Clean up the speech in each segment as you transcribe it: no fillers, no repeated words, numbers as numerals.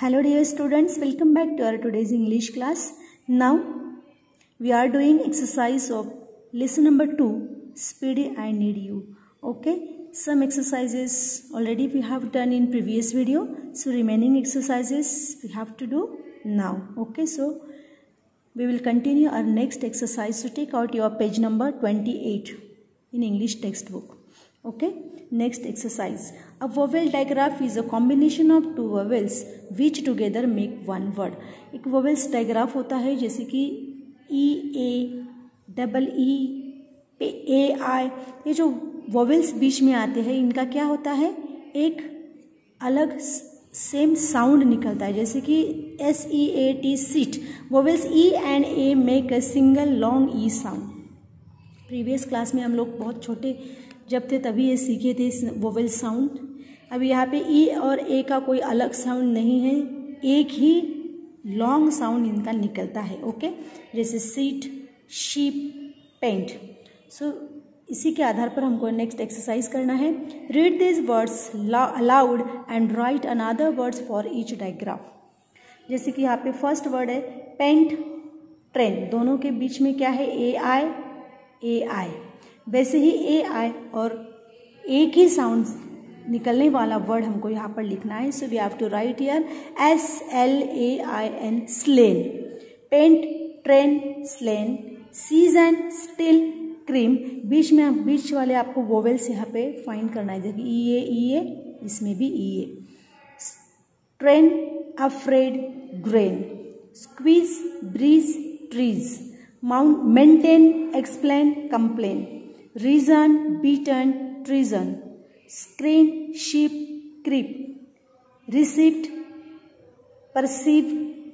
Hello dear students, welcome back to our today's English class. Now we are doing exercise of lesson number 2, Speedy I Need You. Okay, some exercises already we have done in previous video, so remaining exercises we have to do now. Okay, so we will continue our next exercise. So take out your page number 28 in English textbook. Okay, next exercise. A vowel digraph is a combination of two vowels which together make one word. एक vowels digraph होता है जैसे कि E A double E पे A I, ये जो vowels बीच में आते हैं इनका क्या होता है, एक अलग सेम साउंड निकलता है. जैसे कि SEAT seat, vowels E and A make a single long E sound. Previous class में हम लोग बहुत छोटे जब थे तभी ये सीखे थे वोवेल साउंड. अब यहाँ पे ई और ए का कोई अलग साउंड नहीं है, एक ही लॉन्ग साउंड इनका निकलता है. ओके, जैसे सीट, शीप, पेंट. सो इसी के आधार पर हमको नेक्स्ट एक्सरसाइज करना है. Read this words allowed and right another words for each digraph. जैसे कि यहाँ पे फर्स्ट वर्ड है पेंट, ट्रेन, दोनों के बीच में क्या है, ए आई. वैसे ही ए आई और एक ही साउंड निकलने वाला वर्ड हमको यहाँ पर लिखना है. So we have to write here SLAIN, slain. Paint, train, slain. Season, still, cream. बीच वाले आपको वोवेल्स यहाँ पे फाइंड करना है. देखिए ई ए, इसमें भी E A. Train, afraid, grain. Squeeze, breeze, trees. Mount, maintain, explain, complain. Reason, beaten, treason. Screen, sheep, creep. Receipt, perceive,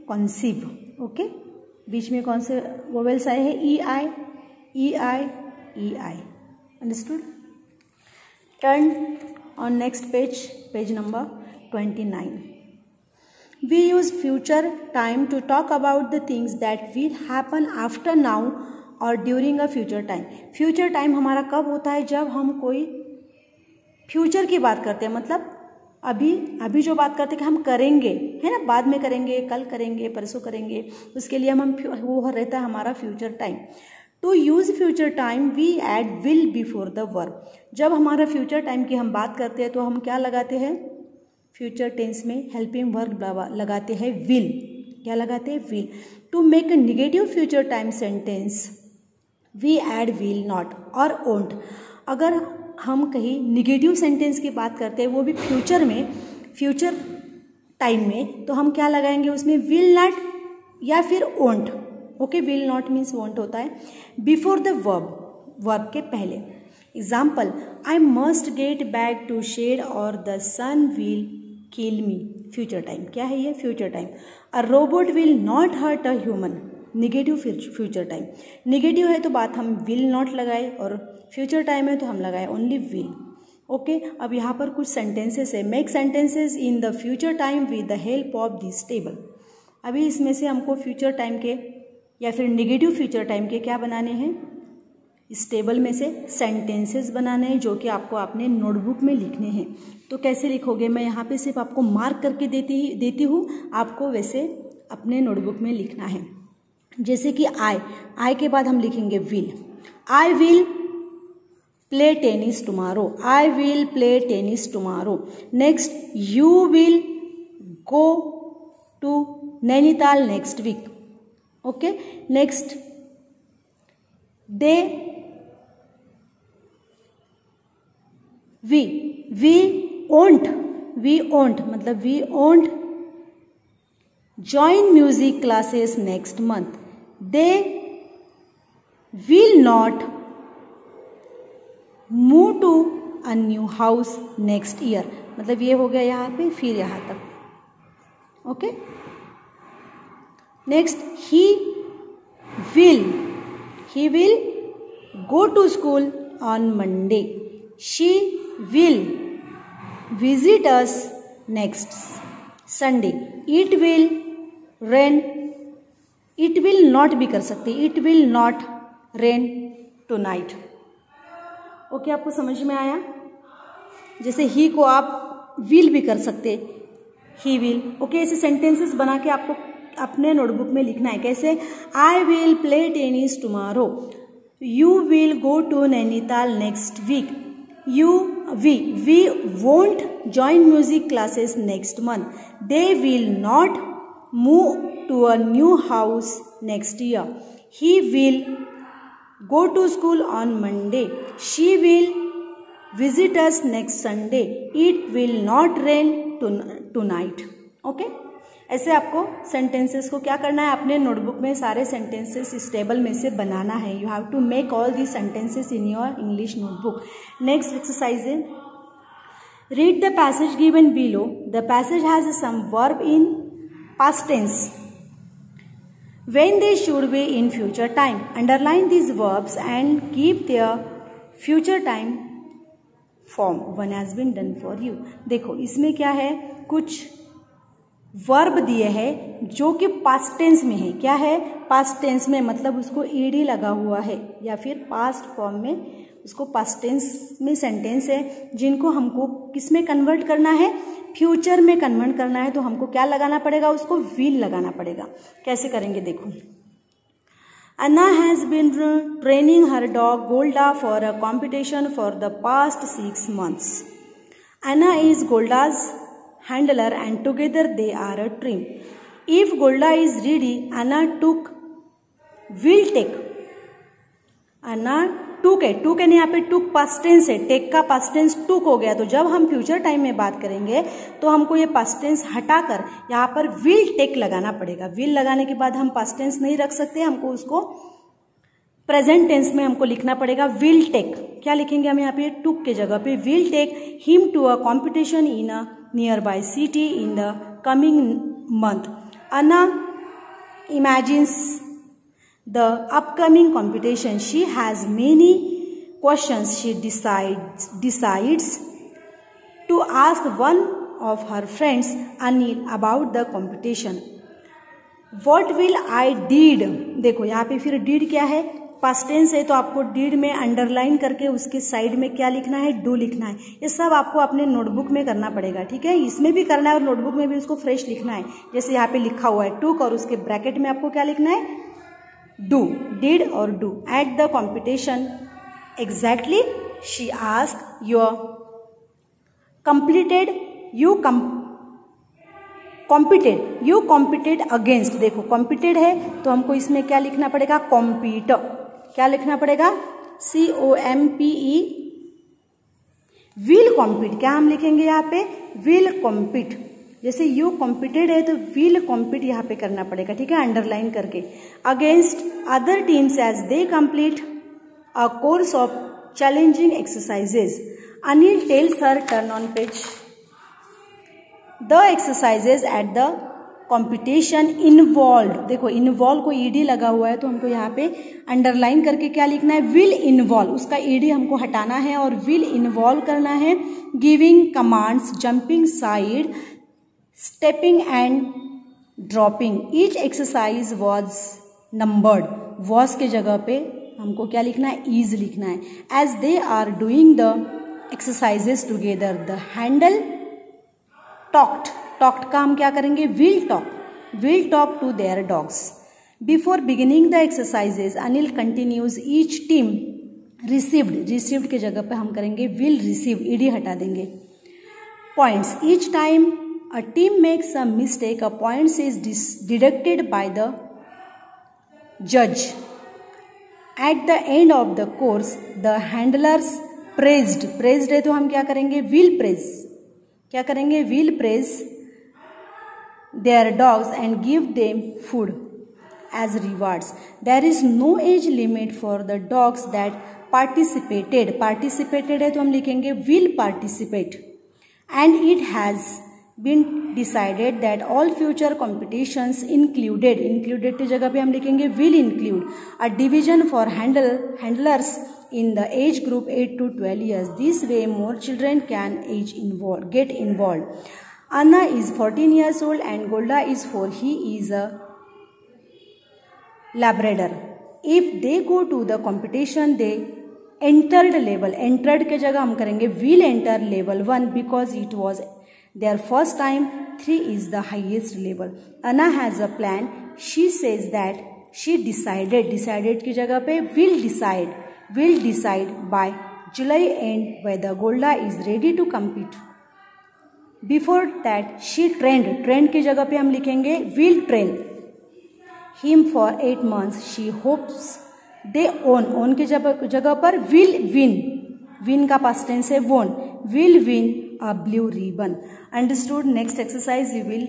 conceive. Okay, बीच में कौन से वोवेल्स आए हैं, E I. Understood. Turn on next page number 29. We use future time to talk about the things that will happen after now or during a future time. Future time हमारा कब होता है, जब हम कोई फ्यूचर की बात करते हैं. मतलब अभी जो बात करते हैं कि हम करेंगे, है ना, बाद में करेंगे, कल करेंगे, परसों करेंगे, उसके लिए हम वो रहता है हमारा future time. To use future time we add will before the verb. जब हमारा फ्यूचर टाइम की हम बात करते हैं तो हम क्या लगाते हैं, फ्यूचर टेंस में हेल्पिंग वर्ब लगाते हैं विल. क्या लगाते हैं, will. To make a negative future time sentence we add will not और ओंट. अगर हम कहीं निगेटिव सेंटेंस की बात करते हैं वो भी फ्यूचर टाइम में, तो हम क्या लगाएंगे उसमें, विल नॉट या फिर won't. Okay, will not means won't होता है बिफोर द वर्ब के पहले. Example, I must get back to shade or the sun will kill me. Future time क्या है ये, future time. A robot will not hurt a human. Negative future time. Negative है तो बात हम will not लगाए, और फ्यूचर टाइम है तो हम लगाए ओनली विल. ओके, अब यहाँ पर कुछ सेंटेंसेस है. Make sentences in the future time with the help of this table. अभी इसमें से हमको फ्यूचर टाइम के या फिर निगेटिव फ्यूचर टाइम के क्या बनाने हैं, इस टेबल में से सेंटेंसेस बनाने हैं जो कि आपको अपने नोटबुक में लिखने हैं. तो कैसे लिखोगे, मैं यहाँ पे सिर्फ आपको मार्क करके देती हूँ, आपको वैसे अपने नोटबुक में लिखना है. जैसे कि आई के बाद हम लिखेंगे will. I will play tennis tomorrow. I will play tennis tomorrow. Next, you will go to Nainital next week. Okay, next, they, we won't मतलब we won't join music classes next month. They will not move to a new house next year. मतलब ये हो गया यहाँ पे, फिर यहाँ तक. Okay, next, he will go to school on Monday. She will visit us next Sunday. It will rain. It will not भी कर सकते, it will not rain tonight. Okay, आपको समझ में आया. जैसे ही को आप विल भी कर सकते, ही विल। ओके, ऐसे सेंटेंसेस बना के आपको अपने नोटबुक में लिखना है। कैसे? I will play tennis tomorrow, you will go to Nainital next week, we won't join music classes next month, they will not move to a new house next year, he will go to school on Monday, she will visit us next Sunday, it will not rain tonight. Okay, ऐसे आपको sentences को क्या करना है, अपने notebook में सारे sentences इस टेबल में से बनाना है। You have to make all the sentences in your English notebook. Next exercise है, read the passage given below, the passage has some verb in past tense when they should be in future time, underline these verbs and keep their future time form, one has been done for you। देखो इसमें क्या है, कुछ verb दिए हैं जो कि past tense में है। क्या है? पास्ट टेंस में, मतलब उसको ईडी लगा हुआ है या फिर पास्ट फॉर्म में, उसको पास्ट टेंस में सेंटेंस है, जिनको हमको किस में कन्वर्ट करना है, फ्यूचर में कन्वर्ट करना है। तो हमको क्या लगाना पड़ेगा, उसको विल लगाना पड़ेगा। कैसे करेंगे देखो, Anna has been training her dog Golda for a competition for the past 6 months. Anna is Golda's handler and together they are a team. If Golda is ready, Anna will take. Anna took है, टूक है यहाँ पे, टूक past tense है, take का past tense टूक हो गया। तो जब हम फ्यूचर टाइम में बात करेंगे तो हमको ये पास्ट टेंस हटाकर यहाँ पर विल टेक लगाना पड़ेगा। विल लगाने के बाद हम पास्ट टेंस नहीं रख सकते, हमको उसको प्रेजेंट टेंस में हमको लिखना पड़ेगा विल टेक। क्या लिखेंगे हम यहाँ पे, टूक के जगह पे will take him to a competition in a nearby city in the coming month. Anna imagines the upcoming competition. She has many questions. She decides to ask one of her friends, Anil, about the competition. What will I did? देखो यहाँ पे फिर did क्या है, past tense है, तो आपको did में अंडरलाइन करके उसके साइड में क्या लिखना है, डू लिखना है। ये सब आपको अपने नोटबुक में करना पड़ेगा, ठीक है। इसमें भी करना है और नोटबुक में भी उसको फ्रेश लिखना है। जैसे यहाँ पे लिखा हुआ है टूक और उसके ब्रैकेट में आपको क्या लिखना है, डू, डिड और do. At the competition exactly she ask your completed you competed against. देखो कॉम्पिटेड है तो हमको इसमें क्या लिखना पड़ेगा, कॉम्पीट। क्या लिखना पड़ेगा, COMPE, विल कॉम्पीट। क्या हम लिखेंगे यहाँ पे, विल कॉम्पीट। जैसे यू कॉम्पिटेड है तो विल कॉम्पीट यहाँ पे करना पड़ेगा, ठीक है, अंडरलाइन करके। Against other teams as they complete a course of challenging exercises. Anil tells her, turn on page. The exercises at the competition involve. देखो इन्वॉल्व को ईडी लगा हुआ है तो हमको यहाँ पे अंडरलाइन करके क्या लिखना है, विल इन्वॉल्व। उसका ईडी हमको हटाना है और विल इन्वॉल्व करना है। Giving commands, jumping side, stepping and dropping. Each exercise was numbered. Was के जगह पे हमको क्या लिखना है, इज लिखना है। As they are doing the exercises together the handle talked. Talked का हम क्या करेंगे, will talk to their dogs. Before beginning the exercises Anil continues each team received के जगह पे हम करेंगे विल रिसीव, ईडी हटा देंगे। Points, each time a team makes a mistake, a point is deducted by the judge. At the end of the course, the handlers praised है तो हम क्या करेंगे, will praise। क्या करेंगे, will praise their dogs and give them food as rewards. There is no age limit for the dogs that participated है तो हम लिखेंगे will participate. And it has been decided that all future competitions included की जगह पे हम लिखेंगे will include a division for handlers in the age group 8 to 12 years. This way more children can get involved. Anna is 14 years old and Golda is 4. He is a Labrador. If they go to the competition, they entered के जगह हम करेंगे will enter level 1 because it was Their first time 3 is the highest level. Anna has a plan. She says that she decided की जगह पे will decide by July end whether Golda is ready to compete. Before that she trained की जगह पे हम लिखेंगे will train him for 8 months. She hopes they own की जगह पर will win का past tense है won, will win a blue ribbon. Understood? Next exercise we will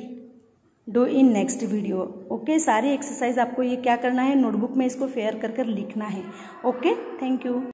do in next video. Okay, सारी एक्सरसाइज आपको ये क्या करना है, नोटबुक में इसको फेयर कर लिखना है. Okay, thank you.